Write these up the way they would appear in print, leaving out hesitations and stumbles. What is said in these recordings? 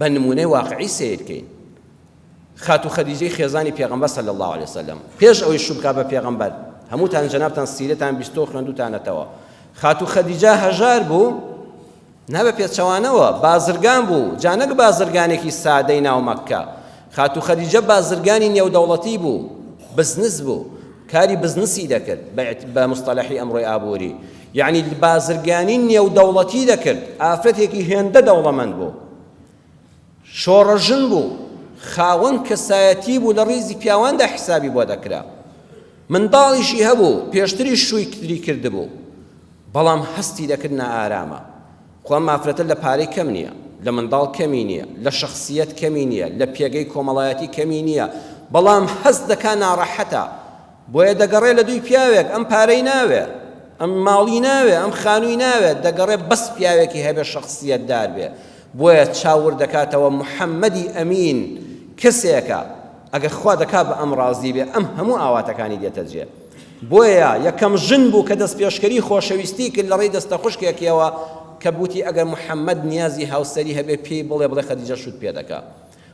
بە نمونەی واقعی سیرکەین. خاتو خەدیجەی خێزانی پێغەمبەر صلی الله عليه وسلم پێش ئەوەی شوبکا بە پێغەمبەر هەمووتان جەنابتان سیرەتان بیستۆ خوێندوتانەتەوە. خاتو خەدیجە هەژار بوو، نابە پێچەوانەوە بازرگان بوو، جا نەک بازرگانێکی سادەی ناو مەککە. خاتو خەدیجە بازرگانی نێودەوڵەتی بوو، بزنس بوو، کاری بزنسی دەکرد بە مستەلەحی ئەمڕۆی ئابووری، یعنی بازرگانی نێودەوڵەتی دەکرد، ئافرەتێکی هێندە دەوڵەمەند بوو، شۆڕەژن بوو، خاوەن کەسایەتی بوو، لە ڕیزی پیاواندا حسابی بۆ دەکرا، منداڵیشی هەبوو، پێشتری شووی کتری کردبوو، بەڵام هەستی دەکرد نائارامە. خۆ مافرەتە لە پارەی کەم نییە، لە منداڵ کەمی نییە، لە شەخسیەت کەمی نییە، لە پێگەی کۆمەڵایەتی کەمی نییە، بەڵام هەست دەکا ناڕەحەتە، بۆیە دەگەڕێ لە دووی پیاوێک، ئەم پارەی ناوێ، ئەم ماڵی ناوێ، ئەم خانووی ناوێ، دەگەڕێ بەس پیاوێکی هەبێ شەخسیەتدار بێ. بۆیە چاور دەکاتەوە محەممەدی ئەمین کەسێکە ئەگەر خوا دەکا بە ئەم ڕازی بێ ئەم هەموو ئاواتەکانی دێتە جێ. بۆیە یەکەم ژن بوو کە دەست پێشکەری خۆشەویستی کرد لە ڕێی دەستە خوشکێکیەوە کە بوتی ئەگەر محەممەد نیازی هاوسەری هەبێ پێی بڵێ خەدیجە شوت پێ دەکا.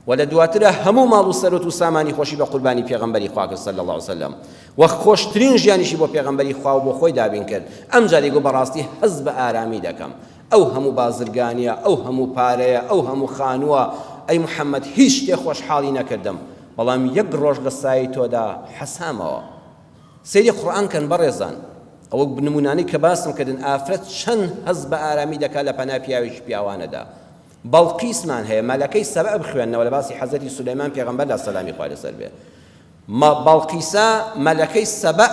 و لە دواترە هەموو ماڵ و سەرۆت و سامانی خۆشی بە قوربانی پێغەمبەری خوا کرد صلی الله علیه وسلم، و خۆشترین ژیانیشی بۆ پێغەمبەری خوا و بۆ خۆی دابین کرد. ئەم جارێ گۆ بەڕاستی حەز بە ئارامی دەکەم، ئەو هەموو بازرگانیە، ئەو هەموو پارەیە، ئەو هەموو خانووە، ئەی محەممەد هیچ شتێ خۆشحاڵی نەکردم، بەڵام یەک ڕۆژ لە سایی تۆدا حەسامەوە. سەیری قورئان کەن بەڕێزان، ئەوە نمونانەی کە باسم کردن ئافرەت چەند هەز بە ئارامی دەکات لە پەنا پیاوێکی پیاوانەدا. بەڵقیسمان هەیە، مەلەکەی سەبع بخوێننەوە لە باسی حەزەتی سولەیمان پێغەمبەر لە سەلامی خوا لەسەر بێ. بەڵقیسا مەلەکەی سەبع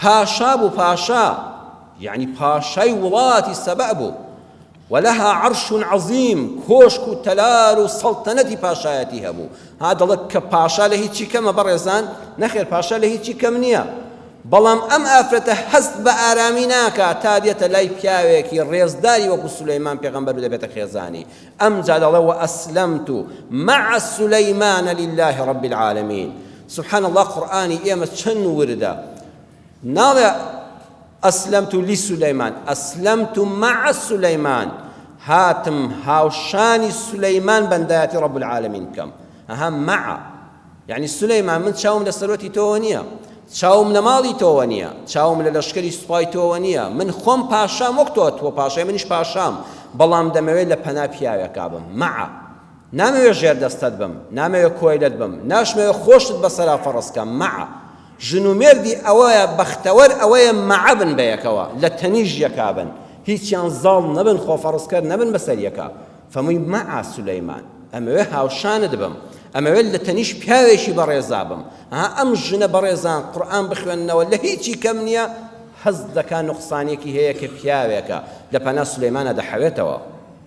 پاشا بوو، پاشا یعنی پاشای وڵاتی سەبع بوو، ولها عرش عظیم، کۆشک و تەلار و سەڵتەنەتی پاشایەتی هەبوو. ها دەڵێت کە پاشا لە هیچی کەمە بەڕێزان، نەخێر پاشا لە هیچی کەم نییە، بەڵام ئەم ئافرەتە هەست بە ئارامی ناکات تا دێتە لای پیاوێکی ڕێزداری وەکو سولەیمان پێغەمبەر و دەبێتە خێزانی. ئەم جا دەڵێ وەئەسلەمت مع سولەیمان لله رب العالمین. سبحان الله، قورئانی ئێمە چەند وردە ناڵێ ئەسلەمت لسولەیمان، ئەسلەمت مع سولەیمان، هاتم هاوشانی سولەیمان بەندایەتی رب العالمین بکەم. ئەها مع یعنی سولەیمان من چاوم لە سەرۆتی تۆوە نییە، چاوم لە ماڵی تۆوە نییە، چاوم لە لەشکری سوپای تۆوە نییە، من خۆم پاشام وەک تۆ پاشای، منیش پاشام، بەڵام دەمەوێت لە پەنا پیاوێکا بم. مع نامەوێت ژێر دەستت بم، نامەوێت کۆیلت بم، ناشمەوێت خۆشت بەسەرا فەڕستکەم. مع ژن و مێردی ئەوەیە بەختەوەر ئەوەیە مع بن بەیەکەوە، لە تەنیژ یەکا بن، هیچیان زاڵ نەبن، خۆفەڕستکەر نەبن بەسەر یەکا. فەمووی مع سولەیمان، ئەمەوێت هاوشانت بم، ئەمەوێت لە تەنیش پیاوێکی بەڕێزا بم. ئەم ژنە بەڕێزان قورئان بخوێننەوە لە هیچی کەم نییە، حەز دەکا نوقسانێکی هەیە کە پیاوێکە لە پەنا سولەیمانە دەحەوێتەوە.